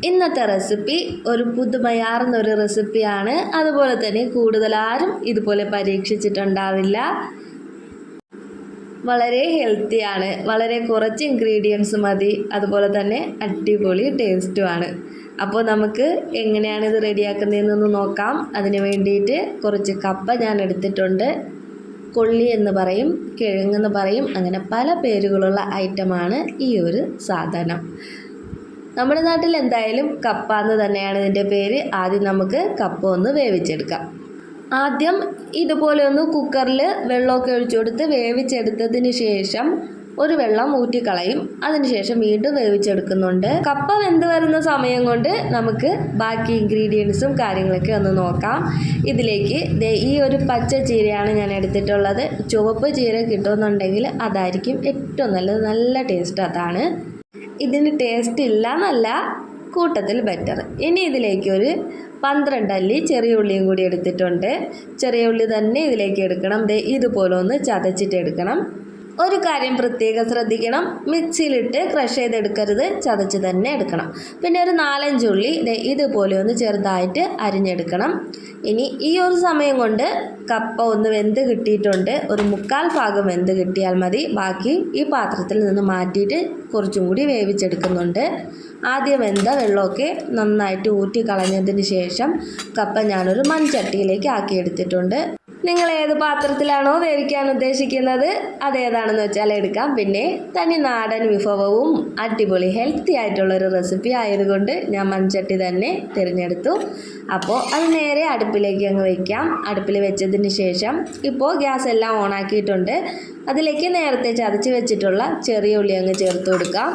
ഇന്നത്തെ റെസിപ്പി ഒരു പുതുമയാർന്നൊരു റെസിപ്പിയാണ്. അതുപോലെ തന്നെ കൂടുതൽ ആരും ഇതുപോലെ പരീക്ഷിച്ചിട്ടുണ്ടാവില്ല. വളരെ ഹെൽത്തിയാണ്, വളരെ കുറച്ച് ഇൻഗ്രീഡിയൻസ് മതി, അതുപോലെ തന്നെ അടിപൊളി ടേസ്റ്റുമാണ്. അപ്പോൾ നമുക്ക് എങ്ങനെയാണ് ഇത് റെഡിയാക്കുന്നതെന്നൊന്ന് നോക്കാം. അതിന് വേണ്ടിയിട്ട് കുറച്ച് കപ്പ ഞാൻ എടുത്തിട്ടുണ്ട്. കൊള്ളി എന്ന് പറയും, കിഴങ്ങെന്ന് പറയും, അങ്ങനെ പല പേരുകളുള്ള ഐറ്റമാണ് ഈ ഒരു സാധനം. നമ്മുടെ നാട്ടിൽ എന്തായാലും കപ്പ എന്ന് തന്നെയാണ് ഇതിൻ്റെ പേര്. ആദ്യം നമുക്ക് കപ്പ ഒന്ന് വേവിച്ചെടുക്കാം. ആദ്യം ഇതുപോലെ ഒന്ന് കുക്കറിൽ വെള്ളമൊക്കെ ഒഴിച്ചു കൊടുത്ത് വേവിച്ചെടുത്തതിന് ശേഷം ഒരു വെള്ളം ഊറ്റിക്കളയും. അതിനുശേഷം വീണ്ടും വേവിച്ചെടുക്കുന്നുണ്ട്. കപ്പ വെന്ത് വരുന്ന സമയം കൊണ്ട് നമുക്ക് ബാക്കി ഇൻഗ്രീഡിയൻസും കാര്യങ്ങളൊക്കെ ഒന്ന് നോക്കാം. ഇതിലേക്ക് ഈ ഒരു പച്ച ചീരയാണ് ഞാൻ എടുത്തിട്ടുള്ളത്. ചുവപ്പ് ചീര കിട്ടുമെന്നുണ്ടെങ്കിൽ അതായിരിക്കും ഏറ്റവും നല്ലത്. നല്ല ടേസ്റ്റ് അതാണ്. ഇതിന് ടേസ്റ്റ് ഇല്ല എന്നല്ല, കൂട്ടത്തിൽ ബെറ്റർ. ഇനി ഇതിലേക്ക് ഒരു 12 അല്ലി ചെറിയ ഉള്ളിയും കൂടി എടുത്തിട്ടുണ്ട്. ചെറിയ ഉള്ളി തന്നെ ഇതിലേക്ക് എടുക്കണം. ഇതുപോലെ ഒന്ന് ചതച്ചിട്ട് എടുക്കണം. ഒരു കാര്യം പ്രത്യേകം ശ്രദ്ധിക്കണം, മിക്സിയിലിട്ട് ക്രഷ് ചെയ്തെടുക്കരുത്, ചതച്ച് തന്നെ എടുക്കണം. പിന്നെ ഒരു 4-5 ഉള്ളി ഇതുപോലെ ഒന്ന് ചെറുതായിട്ട് അരിഞ്ഞെടുക്കണം. ഇനി ഈ ഒരു സമയം കൊണ്ട് കപ്പ ഒന്ന് വെന്ത് കിട്ടിയിട്ടുണ്ട്. ഒരു 1/4 ഭാഗം വെന്ത് കിട്ടിയാൽ മതി. ബാക്കി ഈ പാത്രത്തിൽ നിന്ന് മാറ്റിയിട്ട് കുറച്ചും കൂടി വേവിച്ചെടുക്കുന്നുണ്ട്. ആദ്യം വെന്ത വെള്ളമൊക്കെ നന്നായിട്ട് ഊറ്റി കളഞ്ഞതിന് ശേഷം കപ്പ ഞാനൊരു മൺചട്ടിയിലേക്ക് ആക്കിയെടുത്തിട്ടുണ്ട്. നിങ്ങൾ ഏത് പാത്രത്തിലാണോ വേവിക്കാൻ ഉദ്ദേശിക്കുന്നത് അതേതാണെന്ന് വെച്ചാൽ എടുക്കാം. പിന്നെ തനി നാടൻ വിഭവവും അടിപൊളി ഹെൽത്തി ആയിട്ടുള്ളൊരു റെസിപ്പി ആയതുകൊണ്ട് ഞാൻ മൺചട്ടി തന്നെ തിരഞ്ഞെടുത്തു. അപ്പോൾ അത് നേരെ അടുപ്പിലേക്ക് അങ്ങ് വയ്ക്കാം. അടുപ്പിൽ വെച്ചതിന് ശേഷം ഇപ്പോൾ ഗ്യാസ് എല്ലാം ഓണാക്കിയിട്ടുണ്ട്. അതിലേക്ക് നേരത്തെ ചതച്ച് വെച്ചിട്ടുള്ള ചെറിയ ഉള്ളി അങ്ങ് ചേർത്ത് കൊടുക്കാം.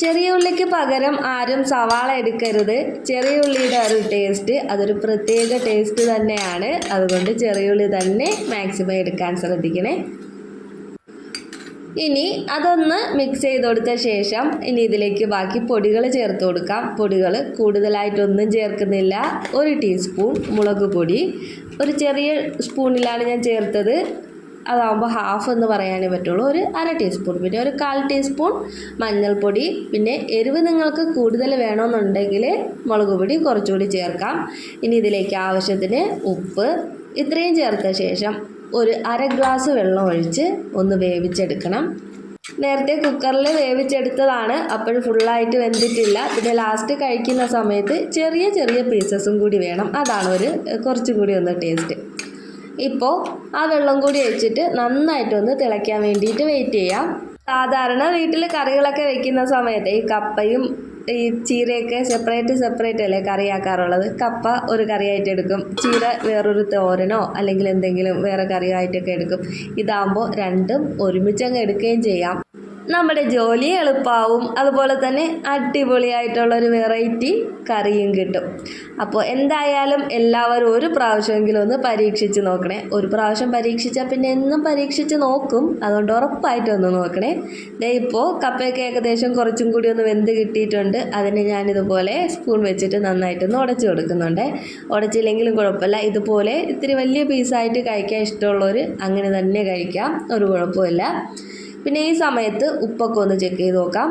ചെറിയ ഉള്ളിക്ക് പകരം ആരും സവാള എടുക്കരുത്. ചെറിയ ഉള്ളിയുടെ ഒരു ടേസ്റ്റ് അതൊരു പ്രത്യേക ടേസ്റ്റ് തന്നെയാണ്. അതുകൊണ്ട് ചെറിയ ഉള്ളി തന്നെ മാക്സിമം എടുക്കാൻ ശ്രദ്ധിക്കണേ. ഇനി അതൊന്ന് മിക്സ് ചെയ്ത് കൊടുത്ത ശേഷം ഇനി ഇതിലേക്ക് ബാക്കി പൊടികൾ ചേർത്ത് കൊടുക്കാം. പൊടികൾ കൂടുതലായിട്ടൊന്നും ചേർക്കുന്നില്ല. 1 ടീസ്പൂൺ മുളക് പൊടി, ഒരു ചെറിയ സ്പൂണിലാണ് ഞാൻ ചേർത്തത്. അതാകുമ്പോൾ ഹാഫ് എന്ന് പറയാനേ പറ്റുള്ളൂ. ഒരു 1/2 ടീസ്പൂൺ, പിന്നെ ഒരു 1/4 ടീസ്പൂൺ മഞ്ഞൾപ്പൊടി. പിന്നെ എരിവ് നിങ്ങൾക്ക് കൂടുതൽ വേണമെന്നുണ്ടെങ്കിൽ മുളക് പൊടി കുറച്ചുകൂടി ചേർക്കാം. ഇനി ഇതിലേക്ക് ആവശ്യത്തിന് ഉപ്പ്, ഇത്രയും ചേർത്ത ശേഷം ഒരു 1/2 ഗ്ലാസ് വെള്ളം ഒഴിച്ച് ഒന്ന് വേവിച്ചെടുക്കണം. നേരത്തെ കുക്കറിൽ വേവിച്ചെടുത്തതാണ്, അപ്പോഴും ഫുള്ളായിട്ട് വെന്തിട്ടില്ല. പിന്നെ ലാസ്റ്റ് കഴിക്കുന്ന സമയത്ത് ചെറിയ ചെറിയ പീസസും കൂടി വേണം. അതാണ് കുറച്ചും കൂടി ഒന്ന് ടേസ്റ്റ്. ഇപ്പോൾ ആ വെള്ളം കൂടി ഒഴിച്ചിട്ട് നന്നായിട്ടൊന്ന് തിളയ്ക്കാൻ വേണ്ടിയിട്ട് വെയിറ്റ് ചെയ്യാം. സാധാരണ വീട്ടിൽ കറികളൊക്കെ വെക്കുന്ന സമയത്ത് ഈ കപ്പയും ഈ ചീരയൊക്കെ സെപ്പറേറ്റ് അല്ലേ കറിയാക്കാറുള്ളത്. കപ്പ ഒരു കറിയായിട്ട് എടുക്കും, ചീര വേറൊരു തോരനോ അല്ലെങ്കിൽ എന്തെങ്കിലും വേറെ കറിയായിട്ടൊക്കെ എടുക്കും. ഇതാകുമ്പോൾ രണ്ടും ഒരുമിച്ചങ്ങ് എടുക്കുകയും ചെയ്യാം. നമ്മുടെ ജോലി എളുപ്പമാവും. അതുപോലെ തന്നെ അടിപൊളിയായിട്ടുള്ളൊരു വെറൈറ്റി കറിയും കിട്ടും. അപ്പോൾ എന്തായാലും എല്ലാവരും ഒരു പ്രാവശ്യമെങ്കിലും ഒന്ന് പരീക്ഷിച്ച് നോക്കണേ. ഒരു പ്രാവശ്യം പരീക്ഷിച്ചാൽ പിന്നെ എന്നും പരീക്ഷിച്ച് നോക്കും. അതുകൊണ്ട് ഉറപ്പായിട്ടൊന്ന് നോക്കണേ. ഇപ്പോൾ കപ്പയൊക്കെ ഏകദേശം കുറച്ചും കൂടി ഒന്ന് വെന്ത് കിട്ടിയിട്ടുണ്ട്. അതിന് ഞാനിതുപോലെ സ്പൂൺ വെച്ചിട്ട് നന്നായിട്ടൊന്ന് ഉടച്ചു കൊടുക്കുന്നുണ്ട്. ഉടച്ചില്ലെങ്കിലും കുഴപ്പമില്ല. ഇതുപോലെ ഇത്തിരി വലിയ പീസായിട്ട് കഴിക്കാൻ ഇഷ്ടമുള്ളവർ അങ്ങനെ തന്നെ കഴിക്കാം, ഒരു കുഴപ്പമില്ല. പിന്നെ ഈ സമയത്ത് ഉപ്പൊക്കെ ഒന്ന് ചെക്ക് ചെയ്ത് നോക്കാം.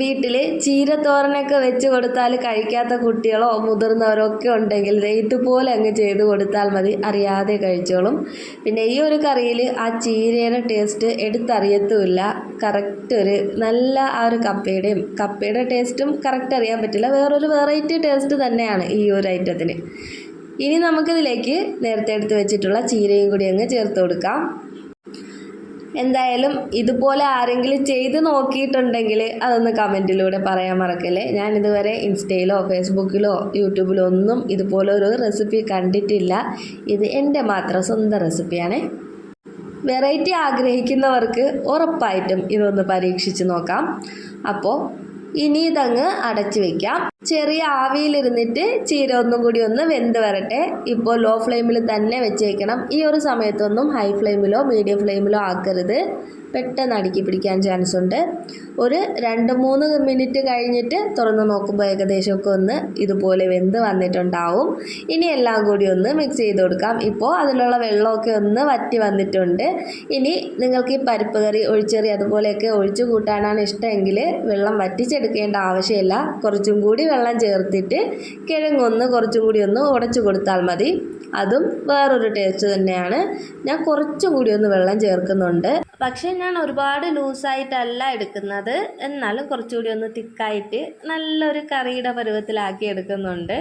വീട്ടിൽ ചീരത്തോരനൊക്കെ വെച്ച് കൊടുത്താൽ കഴിക്കാത്ത കുട്ടികളോ മുതിർന്നവരോ ഒക്കെ ഉണ്ടെങ്കിൽ ഇതുപോലെ അങ്ങ് ചെയ്ത് കൊടുത്താൽ മതി, അറിയാതെ കഴിച്ചോളും. പിന്നെ ഈ ഒരു കറിയിൽ ആ ചീരയുടെ ടേസ്റ്റ് എടുത്തറിയത്തുമില്ല. കറക്റ്റ് ഒരു നല്ല ആ ഒരു കപ്പയുടെ ടേസ്റ്റും കറക്റ്റ് അറിയാൻ പറ്റില്ല. വേറൊരു വെറൈറ്റി ടേസ്റ്റ് തന്നെയാണ് ഈ ഒരു ഐറ്റത്തിന്. ഇനി നമുക്കിതിലേക്ക് നേരത്തെ എടുത്ത് വെച്ചിട്ടുള്ള ചീരയും കൂടി അങ്ങ് ചേർത്ത് കൊടുക്കാം. എന്തായാലും ഇതുപോലെ ആരെങ്കിലും ചെയ്ത് നോക്കിയിട്ടുണ്ടെങ്കിൽ അതൊന്ന് കമൻറ്റിലൂടെ പറയാൻ മറക്കല്ലേ. ഞാനിതുവരെ ഇൻസ്റ്റയിലോ ഫേസ്ബുക്കിലോ യൂട്യൂബിലോ ഒന്നും ഇതുപോലെ ഒരു റെസിപ്പി കണ്ടിട്ടില്ല. ഇത് എൻ്റെ മാത്രം സ്വന്തം റെസിപ്പിയാണ്. വെറൈറ്റി ആഗ്രഹിക്കുന്നവർക്ക് ഉറപ്പായിട്ടും ഇതൊന്ന് പരീക്ഷിച്ച് നോക്കാം. അപ്പോൾ ഇനി ഇതങ്ങ് അടച്ചു വയ്ക്കാം. ചെറിയ ആവിയിലിരുന്നിട്ട് ചീര ഒന്നും കൂടി ഒന്ന് വെന്ത് വരട്ടെ. ഇപ്പോൾ ലോ ഫ്ലെയിമിൽ തന്നെ വെച്ചേക്കണം. ഈ ഒരു സമയത്തൊന്നും ഹൈ ഫ്ലെയിമിലോ മീഡിയം ഫ്ലെയിമിലോ ആക്കരുത്. പെട്ടെന്ന് അടുക്കി പിടിക്കാൻ ചാൻസ് ഉണ്ട്. ഒരു 2-3 മിനിറ്റ് കഴിഞ്ഞിട്ട് തുറന്ന് നോക്കുമ്പോൾ ഏകദേശമൊക്കെ ഒന്ന് ഇതുപോലെ വെന്ത് വന്നിട്ടുണ്ടാവും. ഇനി എല്ലാം കൂടി ഒന്ന് മിക്സ് ചെയ്ത് കൊടുക്കാം. ഇപ്പോൾ അതിലുള്ള വെള്ളമൊക്കെ ഒന്ന് വറ്റി വന്നിട്ടുണ്ട്. ഇനി നിങ്ങൾക്ക് ഈ പരിപ്പ് കറി, ഒഴിച്ചെറി അതുപോലെയൊക്കെ ഒഴിച്ചു കൂട്ടാനാണ് ഇഷ്ടമെങ്കിൽ വെള്ളം വറ്റിച്ചെടുക്കേണ്ട ആവശ്യമില്ല. കുറച്ചും കൂടി വെള്ളം ചേർത്തിട്ട് കിഴങ്ങൊന്ന് കുറച്ചും കൂടി ഒന്ന് ഉടച്ചു കൊടുത്താൽ മതി. അതും വേറൊരു ടേസ്റ്റ് തന്നെയാണ്. ഞാൻ കുറച്ചും കൂടി ഒന്ന് വെള്ളം ചേർക്കുന്നുണ്ട്. പക്ഷേ ഞാൻ ഒരുപാട് ലൂസായിട്ടല്ല എടുക്കുന്നത്, എന്നാലും കുറച്ചുകൂടി ഒന്ന് തിക്കായിട്ട് നല്ലൊരു കറിയുടെ പരുവത്തിലാക്കി എടുക്കുന്നുണ്ട്.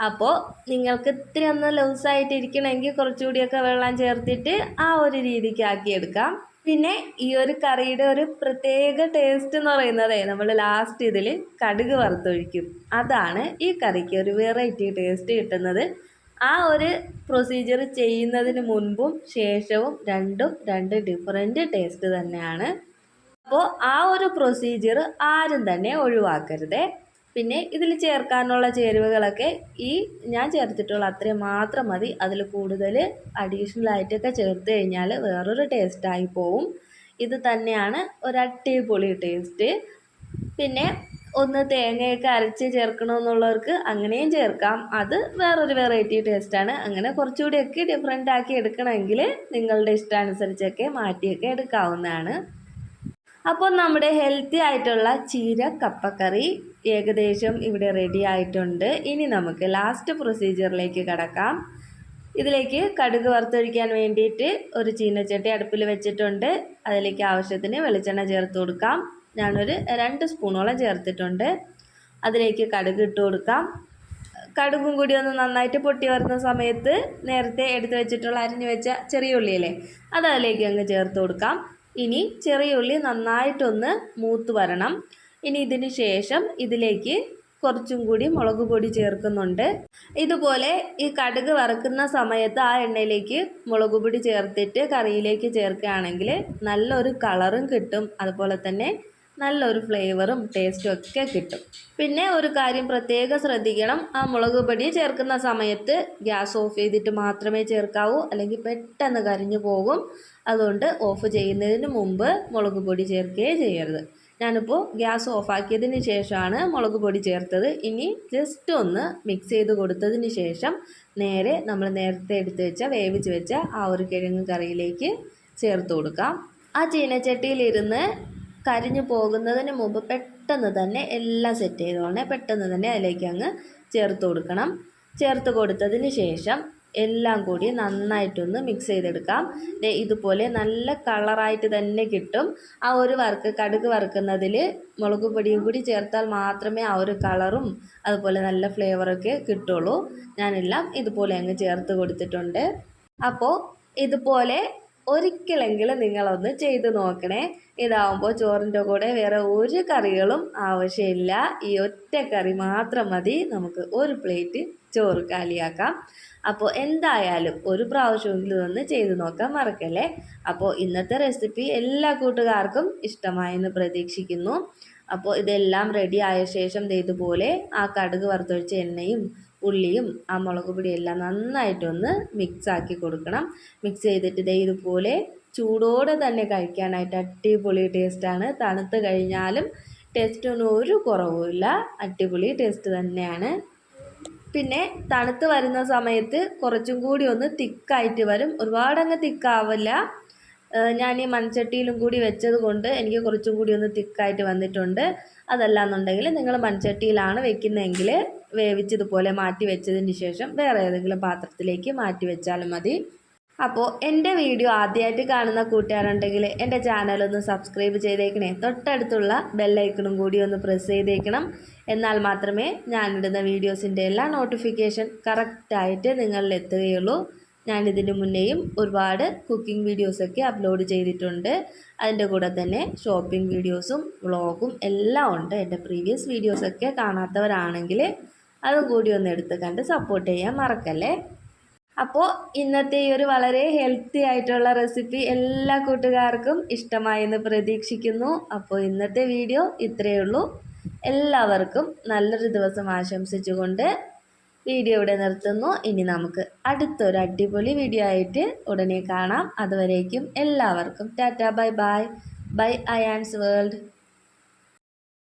അപ്പോൾ നിങ്ങൾക്ക് ഇത്തിരി ഒന്ന് ലൂസായിട്ട് ഇരിക്കണമെങ്കിൽ കുറച്ചുകൂടിയൊക്കെ വെള്ളം ചേർത്തിട്ട് ആ ഒരു രീതിക്ക് ആക്കിയെടുക്കാം. പിന്നെ ഈ ഒരു കറിയുടെ ഒരു പ്രത്യേക ടേസ്റ്റ് എന്ന് പറയുന്നത് നമ്മൾ ലാസ്റ്റ് ഇതിൽ കടുക് വറുത്തൊഴിക്കും. അതാണ് ഈ കറിക്ക് ഒരു വെറൈറ്റി ടേസ്റ്റ് കിട്ടുന്നത്. ആ ഒരു പ്രൊസീജിയർ ചെയ്യുന്നതിന് മുൻപും ശേഷവും രണ്ടും രണ്ട് ഡിഫറെൻറ്റ് ടേസ്റ്റ് തന്നെയാണ്. അപ്പോൾ ആ ഒരു പ്രൊസീജിയർ ആരും തന്നെ ഒഴിവാക്കരുത്. പിന്നെ ഇതിൽ ചേർക്കാനുള്ള ചേരുവകളൊക്കെ ഈ ഞാൻ ചേർത്തിട്ടുള്ള അത്രയും മാത്രം മതി. അതിൽ കൂടുതൽ അഡീഷണലായിട്ടൊക്കെ ചേർത്ത് കഴിഞ്ഞാൽ വേറൊരു ടേസ്റ്റായി പോവും. ഇത് തന്നെയാണ് ഒരു അടിപൊളി ടേസ്റ്റ്. പിന്നെ ഒന്ന് തേങ്ങയൊക്കെ അരച്ച് ചേർക്കണമെന്നുള്ളവർക്ക് അങ്ങനെയും ചേർക്കാം. അത് വേറൊരു വെറൈറ്റി ടേസ്റ്റാണ്. അങ്ങനെ കുറച്ചുകൂടിയൊക്കെ ഡിഫറെൻ്റ് ആക്കി എടുക്കണമെങ്കിൽ നിങ്ങളുടെ ഇഷ്ടാനുസരിച്ചൊക്കെ മാറ്റിയൊക്കെ എടുക്കാവുന്നതാണ്. അപ്പോൾ നമ്മുടെ ഹെൽത്തി ആയിട്ടുള്ള ചീര കപ്പക്കറി ഏകദേശം ഇവിടെ റെഡി ആയിട്ടുണ്ട്. ഇനി നമുക്ക് ലാസ്റ്റ് പ്രൊസീജിയറിലേക്ക് കടക്കാം. ഇതിലേക്ക് കടുക് വറുത്തൊഴിക്കാൻ വേണ്ടിയിട്ട് ഒരു ചീനച്ചട്ടി അടുപ്പിൽ വെച്ചിട്ടുണ്ട്. അതിലേക്ക് ആവശ്യത്തിന് വെളിച്ചെണ്ണ ചേർത്ത് കൊടുക്കാം. ഞാനൊരു 2 സ്പൂണോളം ചേർത്തിട്ടുണ്ട്. അതിലേക്ക് കടുക് ഇട്ട് കൊടുക്കാം. കടുകും കൂടി ഒന്ന് നന്നായിട്ട് പൊട്ടി വരുന്ന സമയത്ത് നേരത്തെ എടുത്ത് വെച്ചിട്ടുള്ള അരിഞ്ഞു വെച്ച ചെറിയ ഉള്ളിയല്ലേ, അത് അതിലേക്ക് അങ്ങ് ചേർത്ത് കൊടുക്കാം. ഇനി ചെറിയ ഉള്ളി നന്നായിട്ടൊന്ന് മൂത്ത് വരണം. ഇനി ഇതിന് ശേഷം ഇതിലേക്ക് കുറച്ചും കൂടി മുളക് പൊടി ചേർക്കുന്നുണ്ട്. ഇതുപോലെ ഈ കടുക് വറുക്കുന്ന സമയത്ത് ആ എണ്ണയിലേക്ക് മുളക് പൊടി ചേർത്തിട്ട് കറിയിലേക്ക് ചേർക്കുകയാണെങ്കിൽ നല്ലൊരു കളറും കിട്ടും. അതുപോലെ തന്നെ നല്ലൊരു ഫ്ലേവറും ടേസ്റ്റും ഒക്കെ കിട്ടും. പിന്നെ ഒരു കാര്യം പ്രത്യേകം ശ്രദ്ധിക്കണം, ആ മുളക് പൊടി ചേർക്കുന്ന സമയത്ത് ഗ്യാസ് ഓഫ് ചെയ്തിട്ട് മാത്രമേ ചേർക്കാവൂ, അല്ലെങ്കിൽ പെട്ടെന്ന് കരിഞ്ഞു പോകും. അതുകൊണ്ട് ഓഫ് ചെയ്യുന്നതിന് മുമ്പ് മുളക് പൊടി ചേർക്കുകയേ ചെയ്യരുത്. ഞാനിപ്പോൾ ഗ്യാസ് ഓഫാക്കിയതിന് ശേഷമാണ് മുളക് പൊടി ചേർത്തത്. ഇനി ജസ്റ്റ് ഒന്ന് മിക്സ് ചെയ്ത് കൊടുത്തതിന് ശേഷം നേരെ നമ്മൾ നേരത്തെ എടുത്ത് വെച്ച വേവിച്ച് വെച്ച ആ ഒരു കിഴങ്ങ് കറിയിലേക്ക് ചേർത്ത് കൊടുക്കാം. ആ ചീനച്ചട്ടിയിലിരുന്ന് കരിഞ്ഞു പോകുന്നതിന് മുമ്പ് പെട്ടെന്ന് തന്നെ എല്ലാം സെറ്റ് ചെയ്തോളണേ. പെട്ടെന്ന് തന്നെ അതിലേക്ക് അങ്ങ് ചേർത്ത് കൊടുക്കണം. ചേർത്ത് കൊടുത്തതിന് ശേഷം എല്ലാം കൂടി നന്നായിട്ടൊന്ന് മിക്സ് ചെയ്തെടുക്കാം. ഇതുപോലെ നല്ല കളറായിട്ട് തന്നെ കിട്ടും. ആ ഒരു കടുക് വറുക്കുന്നതിൽ മുളക് പൊടിയും കൂടി ചേർത്താൽ മാത്രമേ ആ ഒരു കളറും അതുപോലെ നല്ല ഫ്ലേവറൊക്കെ കിട്ടുള്ളൂ. ഞാനെല്ലാം ഇതുപോലെ അങ്ങ് ചേർത്ത് കൊടുത്തിട്ടുണ്ട്. അപ്പോൾ ഇതുപോലെ ഒരിക്കലെങ്കിലും നിങ്ങളൊന്ന് ചെയ്ത് നോക്കണേ. ഇതാവുമ്പോൾ ചോറിൻ്റെ കൂടെ വേറെ ഒരു കറികളും ആവശ്യമില്ല. ഈ ഒറ്റ കറി മാത്രം മതി, നമുക്ക് ഒരു പ്ലേറ്റ് ചോറ് കാലിയാക്കാം. അപ്പോൾ എന്തായാലും ഒരു പ്രാവശ്യമെങ്കിലും ഒന്ന് ചെയ്ത് നോക്കാൻ മറക്കല്ലേ. അപ്പോൾ ഇന്നത്തെ റെസിപ്പി എല്ലാ കൂട്ടുകാർക്കും ഇഷ്ടമായെന്ന് പ്രതീക്ഷിക്കുന്നു. അപ്പോൾ ഇതെല്ലാം റെഡി ആയ ശേഷം ഇതുപോലെ ആ കടുക് വറുത്തൊഴിച്ച എണ്ണയും ഉള്ളിയും ആ മുളക് പൊടിയെല്ലാം നന്നായിട്ടൊന്ന് മിക്സാക്കി കൊടുക്കണം. മിക്സ് ചെയ്തിട്ട് ഇതുപോലെ ചൂടോടെ തന്നെ കഴിക്കാനായിട്ട് അടിപൊളി ടേസ്റ്റാണ്. തണുത്ത് കഴിഞ്ഞാലും ടേസ്റ്റിനൊന്നും ഒരു കുറവുമില്ല, അടിപൊളി ടേസ്റ്റ് തന്നെയാണ്. പിന്നെ തണുത്ത് വരുന്ന സമയത്ത് കുറച്ചും കൂടി ഒന്ന് തിക്കായിട്ട് വരും. ഒരുപാടങ്ങ് തിക്കാവില്ല. ഞാൻ ഈ മൺചട്ടിയിലും കൂടി വെച്ചത് കൊണ്ട് എനിക്ക് കുറച്ചും കൂടി ഒന്ന് തിക്കായിട്ട് വന്നിട്ടുണ്ട്. അതല്ലാന്നുണ്ടെങ്കിൽ നിങ്ങൾ മൺചട്ടിയിലാണ് വെക്കുന്നതെങ്കിൽ വേവിച്ചതുപോലെ മാറ്റി വെച്ചതിന് ശേഷം വേറെ ഏതെങ്കിലും പാത്രത്തിലേക്ക് മാറ്റി വെച്ചാലും മതി. അപ്പോൾ എൻ്റെ വീഡിയോ ആദ്യമായിട്ട് കാണുന്ന കൂട്ടുകാരുണ്ടെങ്കിൽ എൻ്റെ ചാനലൊന്ന് സബ്സ്ക്രൈബ് ചെയ്തേക്കണേ. തൊട്ടടുത്തുള്ള ബെല്ലൈക്കണും കൂടി ഒന്ന് പ്രസ് ചെയ്തേക്കണം. എന്നാൽ മാത്രമേ ഞാനിടുന്ന വീഡിയോസിൻ്റെ എല്ലാ നോട്ടിഫിക്കേഷൻ കറക്റ്റായിട്ട് നിങ്ങളിൽ എത്തുകയുള്ളൂ. ഞാനിതിന് മുന്നേയും ഒരുപാട് കുക്കിംഗ് വീഡിയോസൊക്കെ അപ്ലോഡ് ചെയ്തിട്ടുണ്ട്. അതിൻ്റെ കൂടെ തന്നെ ഷോപ്പിംഗ് വീഡിയോസും വ്ളോഗും എല്ലാം ഉണ്ട്. എൻ്റെ പ്രീവിയസ് വീഡിയോസൊക്കെ കാണാത്തവരാണെങ്കിൽ അതും കൂടി ഒന്ന് എടുത്ത് കണ്ട് സപ്പോർട്ട് ചെയ്യാൻ മറക്കല്ലേ. അപ്പോൾ ഇന്നത്തെ ഈ ഒരു വളരെ ഹെൽത്തി ആയിട്ടുള്ള റെസിപ്പി എല്ലാ കൂട്ടുകാർക്കും ഇഷ്ടമായെന്ന് പ്രതീക്ഷിക്കുന്നു. അപ്പോൾ ഇന്നത്തെ വീഡിയോ ഇത്രയേ ഉള്ളൂ. എല്ലാവർക്കും നല്ലൊരു ദിവസം ആശംസിച്ചുകൊണ്ട് വീഡിയോ ഇവിടെ നിർത്തുന്നു. ഇനി നമുക്ക് അടുത്തൊരു അടിപൊളി വീഡിയോ ആയിട്ട് ഉടനെ കാണാം. അതുവരേക്കും എല്ലാവർക്കും tata bye bye. Bye Ayaan's world.